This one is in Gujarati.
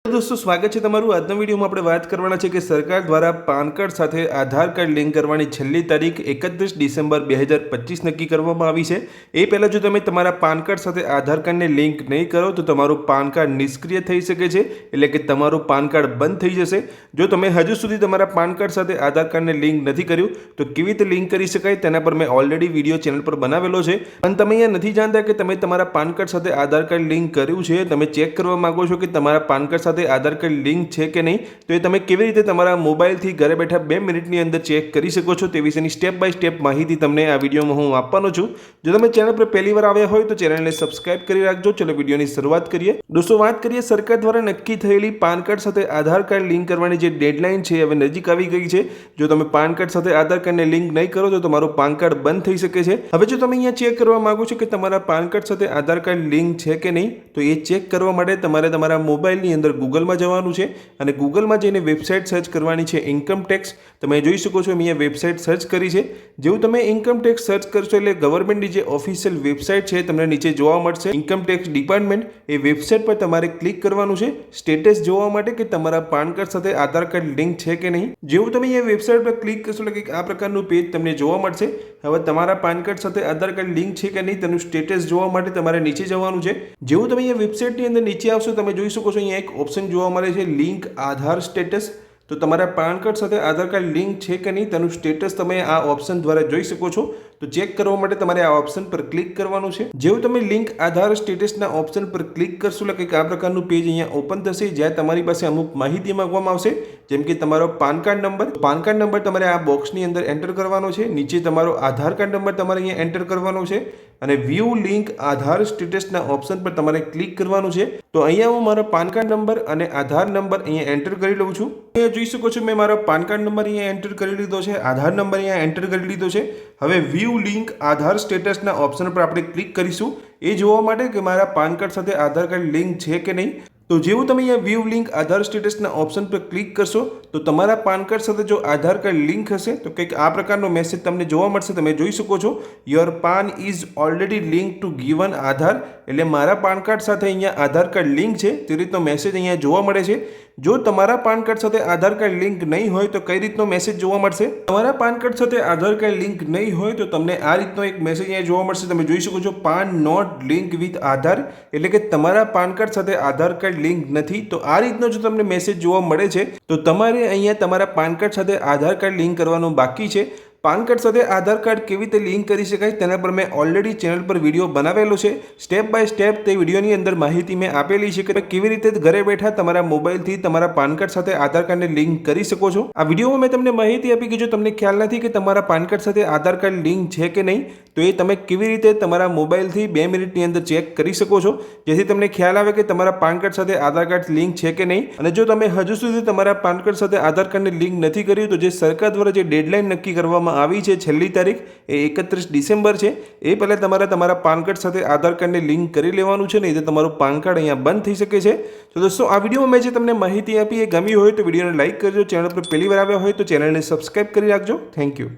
दोस्तों स्वागत है तमारू આજના વિડિયોમાં આપણે વાત કરવાના છે કે સરકાર દ્વારા પાન કાર્ડ સાથે આધાર કાર્ડ લિંક કરવાની છેલ્લી તારીખ 31 ડિસેમ્બર 2025 નક્કી કરવામાં આવી છે। એ પહેલા જો તમે તમારા પાન કાર્ડ સાથે આધાર કાર્ડને લિંક નહીં કરો તો તમારું પાન કાર્ડ નિષ્ક્રિય થઈ શકે છે, એટલે કે તમારું પાન કાર્ડ બંધ થઈ જશે। જો તમે હજુ સુધી તમારા પાન કાર્ડ સાથે આધાર કાર્ડને લિંક નથી કર્યું તો કેવી રીતે લિંક કરી શકાય તેના પર મેં ઓલરેડી વિડિયો ચેનલ પર બનાવેલો છે, પણ તમે અહીંયા નથી જાણતા કે તમે તમારા પાન કાર્ડ સાથે આધાર કાર્ડ લિંક કર્યું છે। તમે ચેક કરવા માંગો છો કે તમારા પાન કાર્ડ સાથે आधार कार्ड लिंक है कि नहीं, तो ये तमे केवी रीते तमारा मोबाइल थी घरे बैठा 2 मिनिटनी अंदर चेक करी सको छो ते विशेनी स्टेप बाय स्टेप माहिती तमने आ विडियोमां हूँ आपवानो छुं। जो तमे चेनल पर पहली बार आव्या होय तो चेनलने सब्सक्राइब करी राखजो। चलो विडियोनी शरूआत करीए। दोस्तों बात करिए सरकार द्वारा नक्की थयेली पान कार्ड साथे आधार कार्ड लिंक करवानी जे डेडलाइन छे हवे नजीक आवी गई छे। जो तमे पान कार्ड साथे आधार कार्ड ने लिंक नहीं करो तो तमारुं पान कार्ड बंद थई शके छे। हवे जो तमे अहींया चेक करवा मांगो छो के तमारा पान कार्ड साथे आधार कार्ड लिंक छे के नहीं, तो ये चेक करवा माटे तमारे तमारा मोबाइलनी अंदर गूगलमां जवानुं छे અને ગૂગલમાં જઈને વેબસાઇટ સર્ચ કરવાની છે ઇન્કમ ટેક્સ। તમે જોઈ શકો છો મેં વેબસાઇટ સર્ચ કરી છે। જેવું તમે ઇન્કમ ટેક્સ સર્ચ કરશો એટલે ગવર્મેન્ટની જે ઓફિશિયલ વેબસાઇટ છે તમને નીચે જોવા મળશે ઇન્કમ ટેક્સ ડિપાર્ટમેન્ટ। એ વેબસાઇટ પર તમારે ક્લિક કરવાનું છે સ્ટેટસ જોવા માટે કે તમારા પાન કાર્ડ સાથે આધાર કાર્ડ લિંક છે કે નહીં। જેવું તમે એ વેબસાઇટ પર ક્લિક કરશો એટલે આ પ્રકારનું પેજ તમને જોવા મળશે। હવે તમારા પાન કાર્ડ સાથે આધાર કાર્ડ લિંક છે કે નહીં તેનું સ્ટેટસ જોવા માટે તમારે નીચે જવાનું છે। જેવું તમે એ વેબસાઇટની અંદર નીચે આવશો તમે જોઈ શકો છો અહીંયા એક ઓપ્શન જોવા મળે છે लिंक आधार स्टेटस। तो तमारा पान कार्ड साथे आधार कार्ड लिंक है कि नहीं तेनु स्टेटस तमे आ ऑप्शन द्वारा जोई शको छो। तो चेक करवा माटे तमारे आ ऑप्शन पर क्लिक करवानुं छे। जेवुं तमे लिंक आधार स्टेटसना ऑप्शन पर क्लिक करशो એટલે કે આ પ્રકારનું પેજ અહીંયા ઓપન થશે, જ્યાં તમારી પાસે અમુક માહિતી માંગવામાં આવશે, જેમ કે તમારો પાન કાર્ડ નંબર તમારે આ બોક્સની અંદર એન્ટર કરવાનો છે। નીચે તમારો આધાર કાર્ડ નંબર તમારે અહીંયા એન્ટર કરવાનો છે અને વ્યૂ લિંક આધાર સ્ટેટસના ઓપ્શન પર તમારે ક્લિક કરવાનું છે। તો અહીંયા હું મારો પાન કાર્ડ નંબર અને આધાર નંબર અહીંયા એન્ટર કરી લઉં છું। અહીંયા જોઈ શકો છો મેં મારો પાન કાર્ડ નંબર અહીંયા એન્ટર કરી લીધો છે, આધાર નંબર અહીંયા એન્ટર કરી લીધો છે। હવે વ્યૂ लिंक आधार स्टेटसना ऑप्शन पर આપણે ક્લિક કરીશું એ જોવા માટે કે મારા પાન કાર્ડ સાથે આધાર કાર્ડ લિંક છે કે નહીં। તો જેવું તમે અહીંયા વ્યૂ લિંક આધાર સ્ટેટસના ઓપ્શન પર ક્લિક કરશો તો તમારા પાન કાર્ડ સાથે જો આધાર કાર્ડ લિંક હશે તો કંઈક આ પ્રકારનો મેસેજ તમને જોવા મળશે। તમે જોઈ શકો છો your PAN is already link to given Aadhaar, એટલે મારા પાન કાર્ડ સાથે અહીંયા આધાર કાર્ડ લિંક છે તે રીતનો મેસેજ અહીંયા જોવા મળે છે। જો તમારા પાન કાર્ડ સાથે આધાર કાર્ડ લિંક નહીં હોય તો કઈ રીતનો મેસેજ જોવા મળશે? તમારા પાન કાર્ડ સાથે આધાર કાર્ડ લિંક નહીં હોય તો તમને આ રીતનો એક મેસેજ અહીંયા જોવા મળશે। તમે જોઈ શકો છો પાન નોટ લિંક વિથ આધાર, એટલે કે તમારા પાન કાર્ડ સાથે આધાર કાર્ડ લિંક નથી। તો આ રીતનો જો તમને મેસેજ જોવા મળે છે તો તમારે અહીંયા તમારા પાન કાર્ડ સાથે આધાર કાર્ડ લિંક કરવાનું બાકી છે। પાન કાર્ડ સાથે આધાર કાર્ડ કેવી રીતે લિંક કરી શકાય તેના પર મેં ઓલરેડી ચેનલ પર વિડીયો બનાવેલો છે। સ્ટેપ બાય સ્ટેપ તે વિડીયોની અંદર માહિતી મેં આપેલી છે કે કેવી રીતે ઘરે બેઠા તમારા મોબાઈલથી તમારા પાન કાર્ડ સાથે આધાર કાર્ડને લિંક કરી શકો છો। આ વિડીયોમાં મેં તમને માહિતી આપી કે જો તમને ખ્યાલ નથી કે તમારા પાન કાર્ડ સાથે આધાર કાર્ડ લિંક છે કે નહીં તો એ તમે કેવી રીતે તમારા મોબાઈલથી 2 મિનિટની અંદર ચેક કરી શકો છો, જેથી તમને ખ્યાલ આવે કે તમારા પાન કાર્ડ સાથે આધાર કાર્ડ લિંક છે કે નહીં। અને જો તમે હજુ સુધી તમારા પાન કાર્ડ સાથે આધાર કાર્ડને લિંક નથી કર્યું તો જે સરકાર દ્વારા જે ડેડલાઇન નક્કી કરવામાં આવી છે છેલ્લી તારીખ એ 31 ડિસેમ્બર છે, એ પહેલા તમારા પાન કાર્ડ સાથે આધાર કાર્ડને લિંક કરી લેવાનું છે, નહીં તો તમારું પાન કાર્ડ અહીંયા બંધ થઈ શકે છે। તો દોસ્તો આ વિડીયોમાં મેં જે તમને માહિતી આપી એ ગમી હોય તો વિડીયોને લાઈક કરજો। ચેનલ પર પહેલી વાર આવ્યા હોય તો ચેનલને સબસ્ક્રાઇબ કરી રાખજો। Thank you.